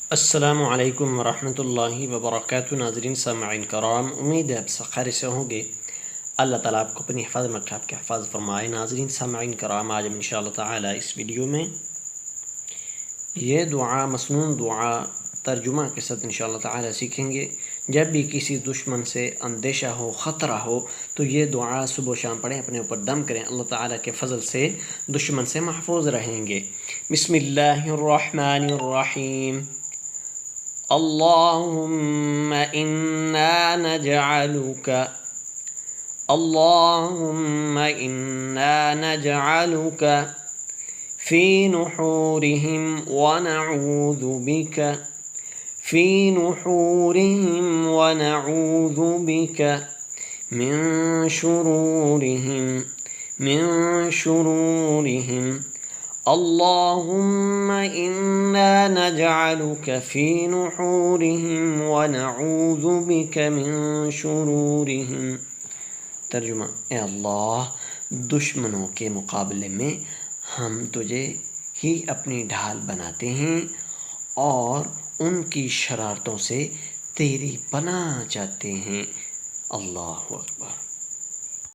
अस्सलामु अलैकुम वरहमतुल्लाहि वबरकातुहू। नाज़रीन सामईन कराम, उम्मीद है आप सब खैर से होंगे। अल्लाह ताला आपको अपनी हिफाज़त में रखे, आपके हिफाज़त फरमाए। नाज़रीन सामईन कराम, आज हम इंशाअल्लाह ताला इस वीडियो में ये दुआ, मसनून दुआ तर्जुमा के साथ इंशाअल्लाह ताला सीखेंगे। जब भी किसी दुश्मन से अंदेशा हो, ख़तरा हो, तो ये दुआ सुबह शाम पढ़ें, अपने ऊपर दम करें। अल्लाह ताला के फ़ज़ल से दुश्मन से महफूज रहेंगे। बिस्मिल्लाहिर्रहमानिर्रहीम। अल्लाहुम्मा इन्ना नजअलुका, अल्लाहुम्मा इन्ना नजअलुका फ़ी नुहूरिहिम व नऊज़ु बिका, फ़ी नुहूरिहिम व नऊज़ु बिका मिन शुरूरिहिम, मिन शुरूरिहिम। अल्लाहुम्मा इन्ना नजअलुका फ़ी नुहूरिहिम व नऊज़ु बिका मिन शुरूरिहिम। तर्जुमा: ए अल्लाह, दुश्मनों के मुकाबले में हम तुझे ही अपनी ढाल बनाते हैं और उनकी शरारतों से तेरी पनाह चाहते हैं। अल्लाहु अकबर।